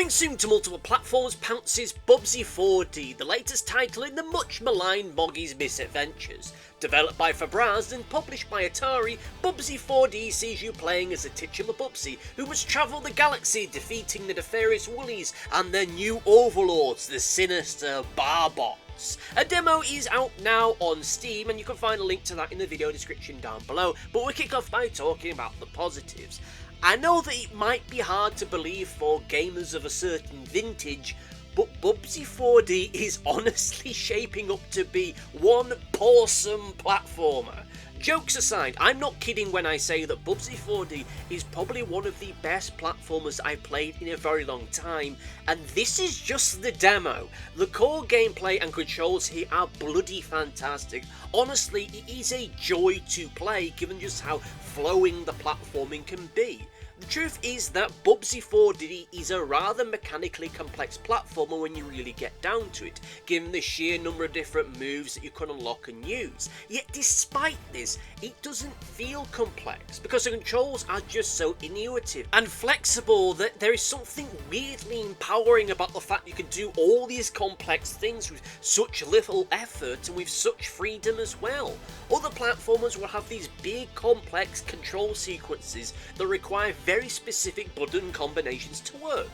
Coming soon to multiple platforms, pounces Bubsy 4D, the latest title in the much maligned Moggy's misadventures. Developed by Fabraz and published by Atari, Bubsy 4D sees you playing as a titular Bubsy who must travel the galaxy defeating the nefarious Woolies and their new overlords, the sinister Baabots. A demo is out now on Steam and you can find a link to that in the video description down below, but we'll kick off by talking about the positives. I know that it might be hard to believe for gamers of a certain vintage, but Bubsy 4D is honestly shaping up to be one awesome platformer. Jokes aside, I'm not kidding when I say that Bubsy 4D is probably one of the best platformers I've played in a very long time, and this is just the demo. The core gameplay and controls here are bloody fantastic. Honestly, it is a joy to play given just how flowing the platforming can be. The truth is that Bubsy 4D is a rather mechanically complex platformer when you really get down to it, given the sheer number of different moves that you can unlock and use. Yet despite this, it doesn't feel complex, because the controls are just so intuitive and flexible that there is something weirdly empowering about the fact you can do all these complex things with such little effort and with such freedom as well. Other platformers will have these big complex control sequences that require very specific button combinations to work.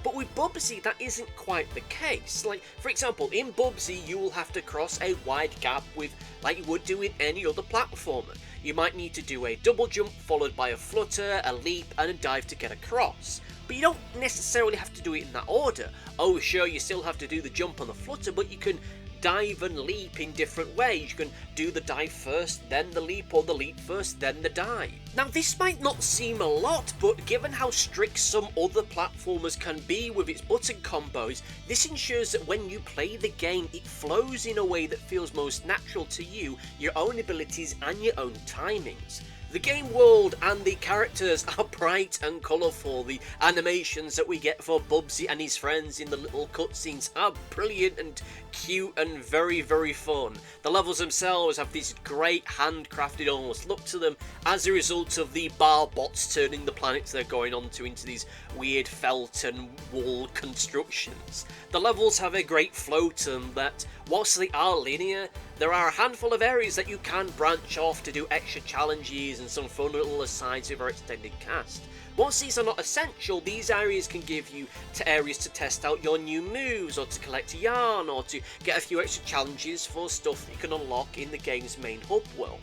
But with Bubsy that isn't quite the case. Like, for example, in Bubsy you will have to cross a wide gap with like you would do in any other platformer. You might need to do a double jump followed by a flutter, a leap and a dive to get across. But you don't necessarily have to do it in that order. Oh sure, you still have to do the jump and the flutter, but you can dive and leap in different ways. You can do the dive first, then the leap, or the leap first, then the dive. Now this might not seem a lot, but given how strict some other platformers can be with its button combos, this ensures that when you play the game, it flows in a way that feels most natural to you, your own abilities and your own timings. The game world and the characters are bright and colourful. The animations that we get for Bubsy and his friends in the little cutscenes are brilliant and cute and very, very fun. The levels themselves have this great handcrafted almost look to them as a result of the Baabots turning the planets they're going onto into these weird felt and wool constructions. The levels have a great flow to them that, whilst they are linear, there are a handful of areas that you can branch off to do extra challenges and some fun little asides with our extended cast. Once these are not essential, these areas can give you areas to test out your new moves, or to collect yarn, or to get a few extra challenges for stuff that you can unlock in the game's main hub world.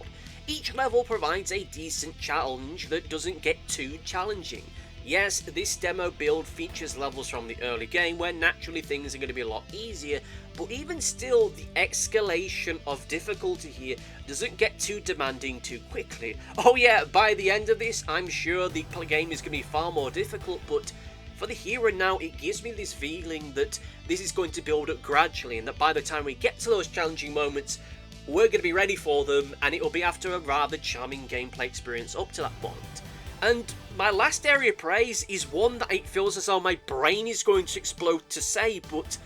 Each level provides a decent challenge that doesn't get too challenging. Yes, this demo build features levels from the early game where naturally things are going to be a lot easier, but even still the escalation of difficulty here doesn't get too demanding too quickly. Oh yeah, by the end of this I'm sure the game is going to be far more difficult, but for the here and now it gives me this feeling that this is going to build up gradually, and that by the time we get to those challenging moments we're going to be ready for them, and it will be after a rather charming gameplay experience up to that point. And my last area of praise is one that it feels as though my brain is going to explode to say, but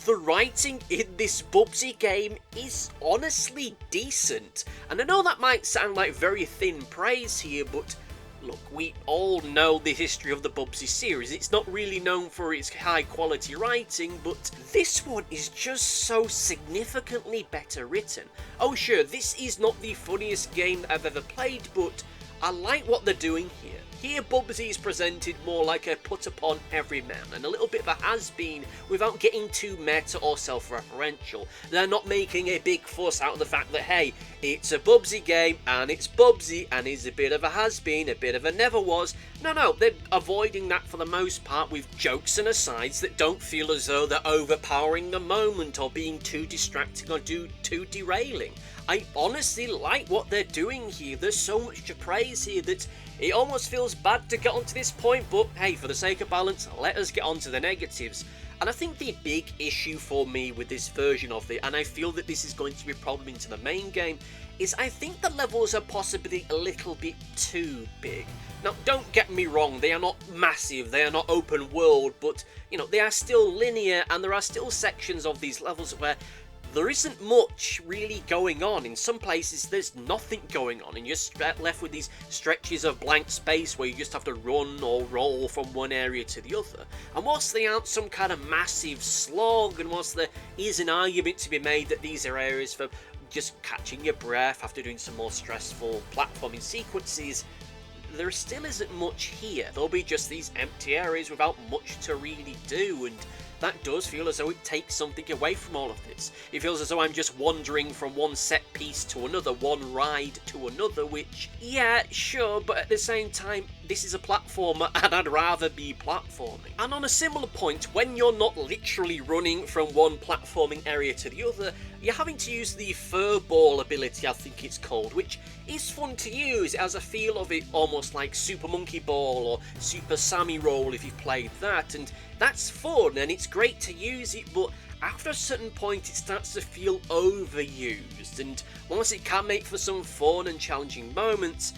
the writing in this Bubsy game is honestly decent. And I know that might sound like very thin praise here, but look, we all know the history of the Bubsy series. It's not really known for its high quality writing, but this one is just so significantly better written. Oh sure, this is not the funniest game that I've ever played, but I like what they're doing here. Here Bubsy is presented more like a put upon everyman and a little bit of a has-been without getting too meta or self-referential. They're not making a big fuss out of the fact that hey, it's a Bubsy game and it's Bubsy and he's a bit of a has-been, a bit of a never was. No, they're avoiding that for the most part with jokes and asides that don't feel as though they're overpowering the moment or being too distracting or too derailing. I honestly like what they're doing here. There's so much to praise here that it almost feels bad to get onto this point, but hey, for the sake of balance, let us get onto the negatives. And I think the big issue for me with this version of it, and I feel that this is going to be a problem into the main game, is I think the levels are possibly a little bit too big. Now, don't get me wrong, they are not massive, they are not open world, but, you know, they are still linear, and there are still sections of these levels where there isn't much really going on. In some places there's nothing going on and you're just left with these stretches of blank space where you just have to run or roll from one area to the other. And whilst they aren't some kind of massive slog, and whilst there is an argument to be made that these are areas for just catching your breath after doing some more stressful platforming sequences, there still isn't much here. There'll be just these empty areas without much to really do, and that does feel as though it takes something away from all of this. It feels as though I'm just wandering from one set piece to another, one ride to another, which, yeah, sure, but at the same time, this is a platformer and I'd rather be platforming. And on a similar point, when you're not literally running from one platforming area to the other, you're having to use the fur ball ability, I think it's called, which is fun to use. It has a feel of it almost like Super Monkey Ball or Super Sammy Roll if you've played that, and that's fun and it's great to use it, but after a certain point it starts to feel overused, and whilst it can make for some fun and challenging moments,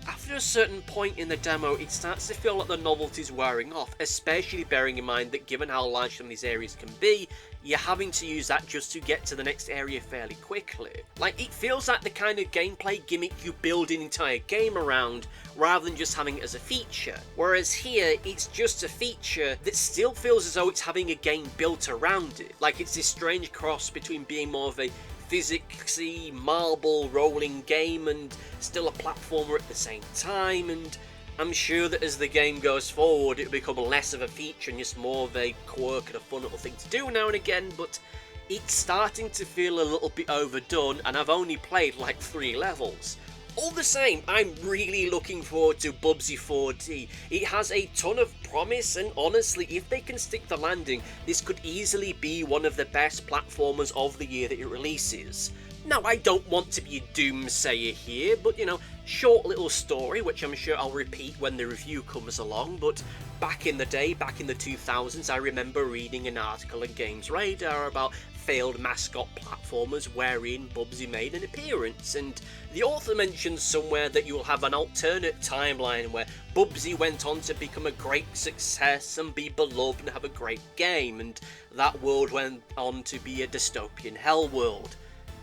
after a certain point in the demo it starts to feel like the novelty's wearing off, especially bearing in mind that given how large some of these areas can be, you're having to use that just to get to the next area fairly quickly. Like, it feels like the kind of gameplay gimmick you build an entire game around, rather than just having it as a feature. Whereas here, it's just a feature that still feels as though it's having a game built around it. Like, it's this strange cross between being more of a physicsy, marble rolling game and still a platformer at the same time, and I'm sure that as the game goes forward it'll become less of a feature and just more of a quirk and a fun little thing to do now and again, but it's starting to feel a little bit overdone and I've only played like 3 levels. All the same, I'm really looking forward to Bubsy 4D. It has a ton of promise, and honestly, if they can stick the landing, this could easily be one of the best platformers of the year that it releases. Now, I don't want to be a doomsayer here, but you know, short little story, which I'm sure I'll repeat when the review comes along, but back in the day, back in the 2000s, I remember reading an article in Games Radar about failed mascot platformers wherein Bubsy made an appearance, and the author mentions somewhere that you'll have an alternate timeline where Bubsy went on to become a great success and be beloved and have a great game, and that world went on to be a dystopian hell world.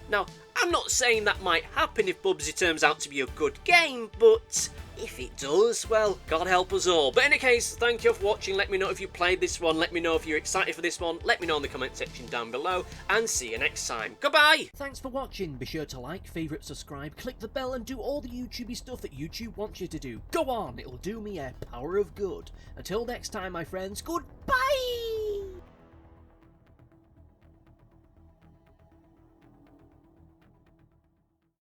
Now, I'm not saying that might happen if Bubsy turns out to be a good game, but if it does, well, God help us all. But in any case, thank you for watching. Let me know if you played this one, let me know if you're excited for this one, let me know in the comment section down below, and see you next time. Goodbye! Thanks for watching. Be sure to like, favourite, subscribe, click the bell, and do all the YouTubey stuff that YouTube wants you to do. Go on, it'll do me a power of good. Until next time, my friends, goodbye!